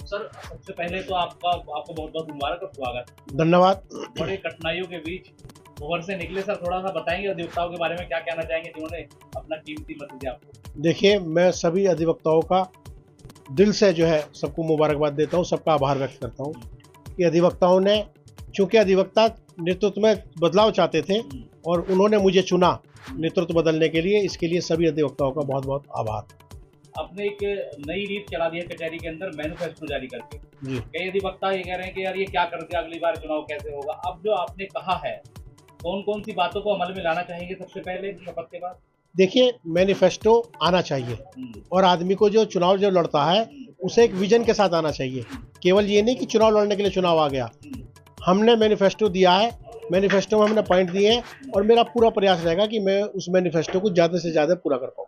Sir, सबसे पहले तो आपको बहुत-बहुत मुबारक और स्वागत। धन्यवाद। बड़े कठिनाइयों के बीच उभर से निकले सर, थोड़ा-सा बताएँगे अधिवक्ताओं के बारे में क्या कहना चाहेंगे जिन्होंने अपना कीमती वक़्त दिया आपको? देखिए, मैं सभी अधिवक्ताओं का दिल से जो है सबको मुबारकबाद देता हूँ, सबका आभार व्यक्त करता हूँ कि अधिवक्ताओं ने, चूँकि अधिवक्ता नेतृत्व में बदलाव चाहते थे और उन्होंने मुझे चुना नेतृत्व बदलने के लिए, इसके लिए सभी अधिवक्ताओं का बहुत-बहुत आभार। आपने एक नई रीत चला दी है कचहरी के अंदर मैनिफेस्टो जारी करके। जी। कई अधिवक्ता ये कह रहे हैं कि यार ये क्या कर दिया, अगली बार चुनाव कैसे होगा? अब जो आपने कहा है, कौन-कौन सी बातों को अमल में लाना चाहेंगे सबसे पहले शपथ के बाद? देखिए, मैनिफेस्टो आना चाहिए और आदमी को जो चुनाव जो लड़ता है, उसे एक विज़न के साथ आना चाहिए। केवल ये नहीं कि चुनाव लड़ने के लिए चुनाव आ गया। हमने मैनिफेस्टो दिया है, मैनिफेस्टो में हमने पॉइंट दिए हैं और मेरा पूरा प्रयास रहेगा कि मैं उस मैनिफेस्टो को ज़्यादा से ज़्यादा पूरा कर पाऊँ।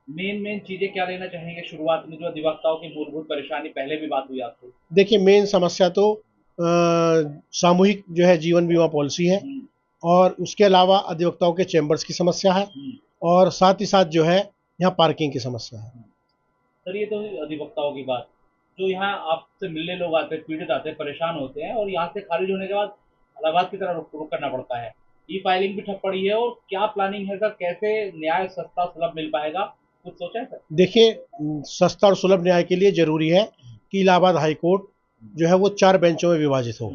मेन चीज़ें क्या लेना चाहेंगे शुरुआत में, जो अधिवक्ताओं की मूलभूत परेशानी पहले भी बात हुई आपसे? देखिए, मेन समस्या तो सामूहिक जो है जीवन बीमा पॉलिसी है और उसके अलावा अधिवक्ताओं के चैम्बर्स की समस्या है और साथ ही साथ जो है यहाँ पार्किंग की समस्या है। सर, ये तो हुई अधिवक्ताओं की बात। जो यहाँ आपसे मिलने लोग आते हैं, पीड़ित आते हैं, परेशान होते हैं और यहाँ से खारिज होने के बाद इलाहाबाद की तरफ रुख करना पड़ता है। ई-फाइलिंग भी ठप पड़ी है और क्या प्लानिंग है सर, कैसे न्याय सस्ता सुलभ मिल पाएगा? कुछ सोचा है सर? देखिए, सस्ता और सुलभ न्याय के लिए ज़रूरी है कि इलाहाबाद हाई कोर्ट जो है वो 4 बेंचों में विभाजित हो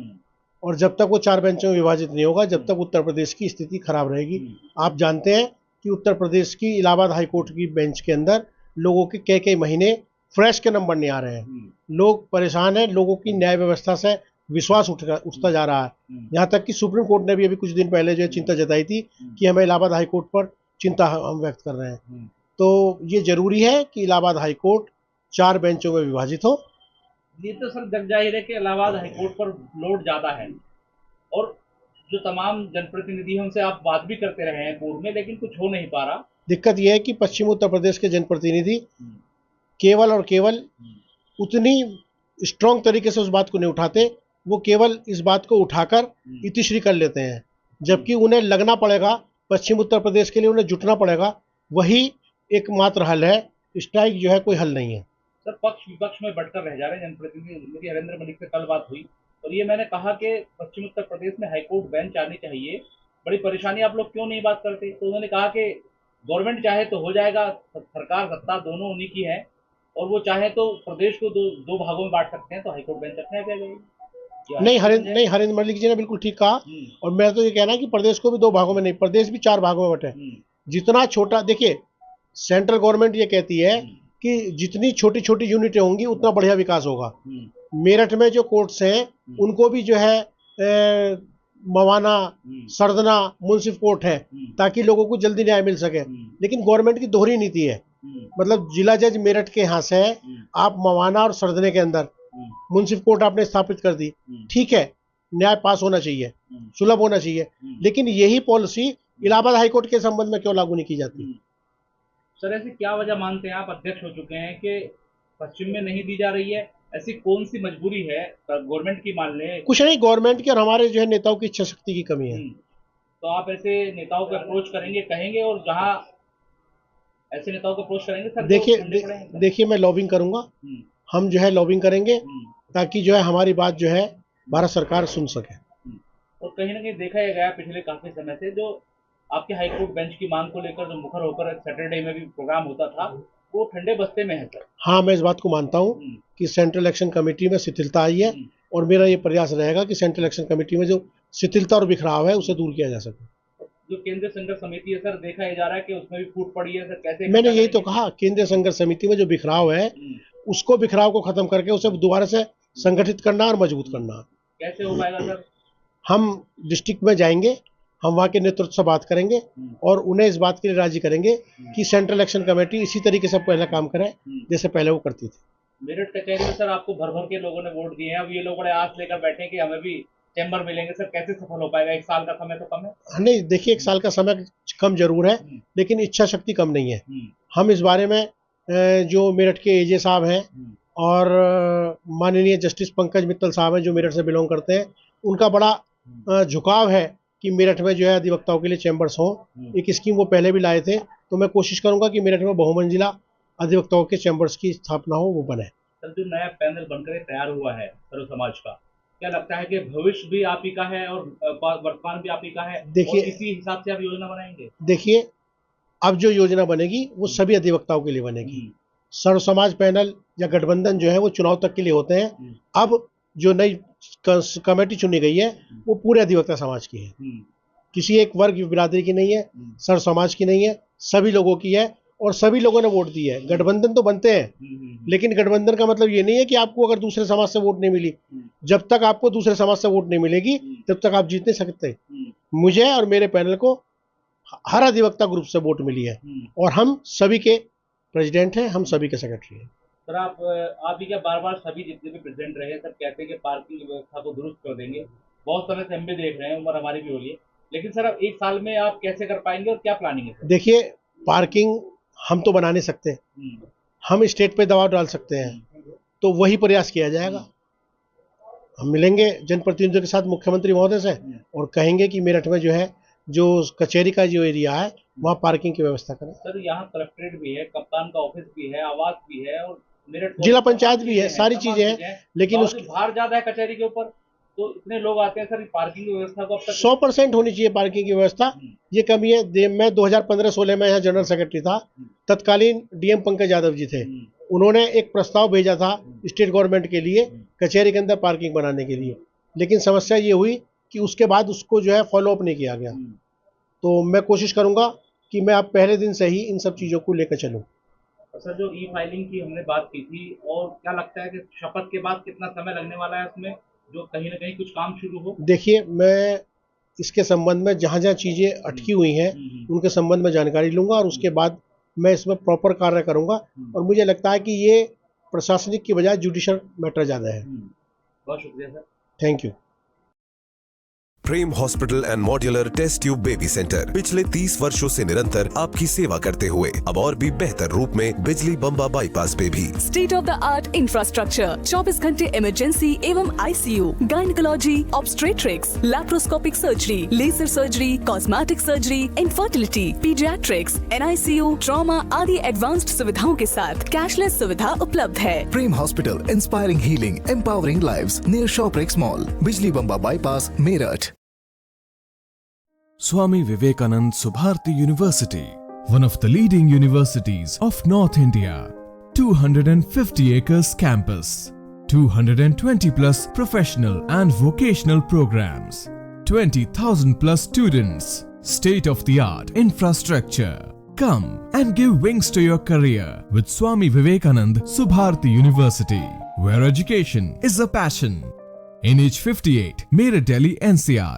और जब तक वो 4 बेंचों में विभाजित नहीं होगा, जब तक उत्तर प्रदेश की स्थिति खराब रहेगी। आप जानते हैं कि उत्तर प्रदेश की इलाहाबाद हाई कोर्ट की बेंच के अंदर लोगों के कई-कई महीने फ्रेश के नंबर नहीं आ रहे हैं। लोग परेशान हैं, लोगों की न्याय व्यवस्था से विश्वास उठता जा रहा है। यहाँ तक कि सुप्रीम कोर्ट ने भी अभी कुछ दिन पहले जो है चिंता जताई थी कि हमें इलाहाबाद हाई कोर्ट पर चिंता हम व्यक्त कर रहे हैं। तो ये ज़रूरी है कि इलाहाबाद हाई कोर्ट 4 बेंचों में विभाजित हो। ये तो सर जग जाहिर है कि इलाहाबाद हाईकोर्ट पर लोड ज़्यादा है और जो तमाम जनप्रतिनिधि हैं उनसे आप बात भी करते रहे हैं पूर्व में, लेकिन कुछ हो नहीं पा रहा। दिक्कत यह है कि पश्चिम उत्तर प्रदेश के जनप्रतिनिधि केवल और केवल उतनी स्ट्रॉन्ग तरीके से उस बात को नहीं उठाते, वो केवल इस बात को उठाकर इतिश्री कर लेते हैं, जबकि उन्हें लगना पड़ेगा, पश्चिम उत्तर प्रदेश के लिए उन्हें जुटना पड़ेगा, वही एकमात्र हल है। स्ट्राइक जो है कोई हल नहीं है। सर, पक्ष विपक्ष में बटकर रह जा रहे हैं जनप्रतिनिधि। मेरी हरेंद्र मलिक से कल बात हुई और ये मैंने कहा कि पश्चिम उत्तर प्रदेश में हाईकोर्ट बेंच आनी चाहिए, बड़ी परेशानी, आप लोग क्यों नहीं बात करते? तो उन्होंने कहा कि गवर्नमेंट चाहे तो हो जाएगा, सरकार सत्ता दोनों उन्हीं की है और वो चाहे तो प्रदेश को दो भागों में बांट सकते हैं, तो हाईकोर्ट बेंच अपने आप आ जाएगी। नहीं, हरेंद्र मलिक जी ने बिल्कुल ठीक कहा और मैं तो ये कहना है कि प्रदेश को भी 2 भागों में नहीं, प्रदेश भी 4 भागों में बटे। जितना छोटा, देखिए, सेंट्रल गवर्नमेंट ये कहती है कि जितनी छोटी-छोटी यूनिटें होंगी उतना बढ़िया विकास होगा। मेरठ में जो कोर्ट्स हैं उनको भी जो है मवाना, सरदना, मुंसिफ कोर्ट है ताकि लोगों को जल्दी न्याय मिल सके। लेकिन गवर्नमेंट की दोहरी नीति है, मतलब जिला जज मेरठ के यहाँ से आप मवाना और सरदने के अंदर मुंसिफ कोर्ट आपने स्थापित कर दी, ठीक है, न्याय पास होना चाहिए, सुलभ होना चाहिए, लेकिन यही पॉलिसी इलाहाबाद हाईकोर्ट के संबंध में क्यों लागू नहीं की जाती? सर, ऐसी क्या वजह मानते हैं, आप अध्यक्ष हो चुके हैं, कि पश्चिम में नहीं दी जा रही है? ऐसी कौन सी मजबूरी है गवर्नमेंट की, मान लें? कुछ नहीं, गवर्नमेंट की और हमारे जो है नेताओं की इच्छा शक्ति की कमी है। तो आप ऐसे नेताओं को अप्रोच करेंगे, कहेंगे, और जहां ऐसे नेताओं को अप्रोच करेंगे सर? देखिए, मैं लॉबिंग करूंगा, हम जो है लॉबिंग करेंगे ताकि जो है हमारी बात जो है भारत सरकार सुन सके। और कहीं ना कहीं देखा गया पिछले काफी समय से जो आपके हाईकोर्ट बेंच की मांग को लेकर जो मुखर होकर सैटरडे में भी प्रोग्राम होता था, वो ठंडे बस्ते में है सर। हाँ, मैं इस बात को मानता हूँ कि सेंट्रल इलेक्शन कमेटी में शिथिलता आई है और मेरा ये प्रयास रहेगा कि सेंट्रल इलेक्शन कमेटी में जो शिथिलता और बिखराव है उसे दूर किया जा सके। जो केंद्रीय संघर्ष समिति है सर, देखा जा रहा है कि उसमें भी फूट पड़ी है सर, कैसे? मैंने यही तो कहा, केंद्रीय संघर्ष समिति में जो बिखराव है उसको, बिखराव को खत्म करके उसे दोबारा से संगठित करना और मजबूत करना। कैसे हो पाएगा सर? हम डिस्ट्रिक्ट में जाएंगे, हम वहाँ के नेतृत्व से बात करेंगे और उन्हें इस बात के लिए राजी करेंगे कि सेंट्रल इलेक्शन कमेटी इसी तरीके से पहले काम करे जैसे पहले वो करती थी। मेरठ कचहरी में सर आपको भर भर के लोगों ने वोट दिए हैं, अब ये लोग बड़े आस लेकर बैठे कि हमें भी चैम्बर मिलेंगे सर, कैसे सफल हो पाएगा? 1 साल का समय तो कम है। नहीं, देखिए, 1 साल का समय कम जरूर है, लेकिन इच्छा शक्ति कम नहीं है। हम इस बारे में जो मेरठ के एजे साहब हैं और माननीय जस्टिस पंकज मित्तल साहब हैं जो मेरठ से बिलोंग करते हैं, उनका बड़ा झुकाव है कि मेरठ में जो है अधिवक्ताओं के लिए चैम्बर्स हों। एक स्कीम वो पहले भी लाए थे, तो मैं कोशिश करूंगा कि मेरठ में बहुमंजिला अधिवक्ताओं के चैम्बर्स की स्थापना हो, वो बने। सर जो नया पैनल बनकर ये तैयार हुआ है सर्व समाज का, क्या लगता है कि भविष्य भी आप ही का है और वर्तमान भी आप ही का है? देखिए- और इसी हिसाब से आप योजना बनाएंगे? देखिए, अब जो योजना बनेगी वो सभी अधिवक्ताओं के लिए बनेगी। सर्व समाज पैनल या गठबंधन जो है वो चुनाव तक के लिए होते हैं। अब जो नई कमेटी चुनी गई है वो पूरे अधिवक्ता समाज की है, किसी एक वर्ग बिरादरी की नहीं है, सर्व समाज की नहीं है, सभी लोगों की है और सभी लोगों ने वोट दिया है। गठबंधन तो बनते हैं, लेकिन गठबंधन का मतलब ये नहीं है कि आपको अगर दूसरे समाज से वोट नहीं मिली, जब तक आपको दूसरे समाज से वोट नहीं मिलेगी तब तक आप जीत नहीं सकते। मुझे और मेरे पैनल को हर अधिवक्ता ग्रुप से वोट मिली है और हम सभी के प्रेसिडेंट हैं, हम सभी के सेक्रेटरी हैं। सर आप ही क्या बार-बार सभी जितने भी प्रेसिडेंट रहे सब कहते हैं कि पार्किंग व्यवस्था को दुरुस्त कर देंगे। बहुत समय से हम भी देख रहे हैं, उम्र हमारी भी हो रही है। लेकिन सर अब 1 साल में आप कैसे कर पाएंगे और क्या प्लानिंग है सर? देखिए, पार्किंग हम तो बना नहीं सकते, हम स्टेट पे दबाव डाल सकते हैं, तो वही प्रयास किया जाएगा। हम मिलेंगे जनप्रतिनिधियों के साथ मुख्यमंत्री महोदय से और कहेंगे कि मेरठ में जो है जो कचहरी का जो एरिया है वहाँ पार्किंग की व्यवस्था करें। सर यहाँ कलेक्ट्रेट भी है, कप्तान का ऑफिस भी है, आवास भी है और मेरठ जिला पंचायत भी है, सारी चीजें हैं, लेकिन उसके भार ज्यादा है कचहरी के ऊपर, तो इतने लोग आते हैं सर, पार्किंग की व्यवस्था को अब तक 100% होनी चाहिए पार्किंग की व्यवस्था। ये कमी है। मैं 2015-16 में यहाँ जनरल सेक्रेटरी था, तत्कालीन डीएम पंकज यादव जी थे, उन्होंने एक प्रस्ताव भेजा था स्टेट गवर्नमेंट के लिए कचहरी के अंदर पार्किंग बनाने के लिए, लेकिन समस्या ये हुई कि उसके बाद उसको जो है फॉलो अप नहीं किया गया। तो मैं कोशिश करूंगा कि मैं अब पहले दिन से ही इन सब चीज़ों को लेकर चलूं। सर जो ई फाइलिंग की हमने बात की थी, और क्या लगता है कि शपथ के बाद कितना समय लगने वाला है उसमें, जो कहीं ना कहीं कुछ काम शुरू हो? देखिए, मैं इसके संबंध में जहाँ जहाँ चीज़ें अटकी हुई हैं उनके संबंध में जानकारी लूंगा और उसके बाद मैं इसमें प्रॉपर कार्य करूंगा। और मुझे लगता है कि ये प्रशासनिक की बजाय जुडिशियल मैटर ज़्यादा है। बहुत शुक्रिया sir. Thank you. Prem hospital and modular test tube baby centre पिछले 30 वर्षों से निरंतर आपकी सेवा करते हुए अब और भी बेहतर रूप में बिजली बम्बा बाईपास पे भी। State of the art infrastructure, 24 घंटे इमरजेंसी एवं ICU, gynaecology, obstetrics, laparoscopic surgery, laser surgery, cosmetic surgery, infertility, paediatrics, NICU, trauma आदि एडवांस्ड सुविधाओं के साथ कैशलेस सुविधा उपलब्ध है। Prem hospital, inspiring healing, empowering lives, near Shoprix mall, Bijli Bamba bypass, Meerut. Swami Vivekanand Subharti University, one of the leading universities of North India. 250 acres campus, 220 plus professional and vocational programs, 20,000 plus students, state of the art infrastructure. Come and give wings to your career with Swami Vivekanand Subharti University, where education is a passion. NH58, Meerut, Delhi, NCR.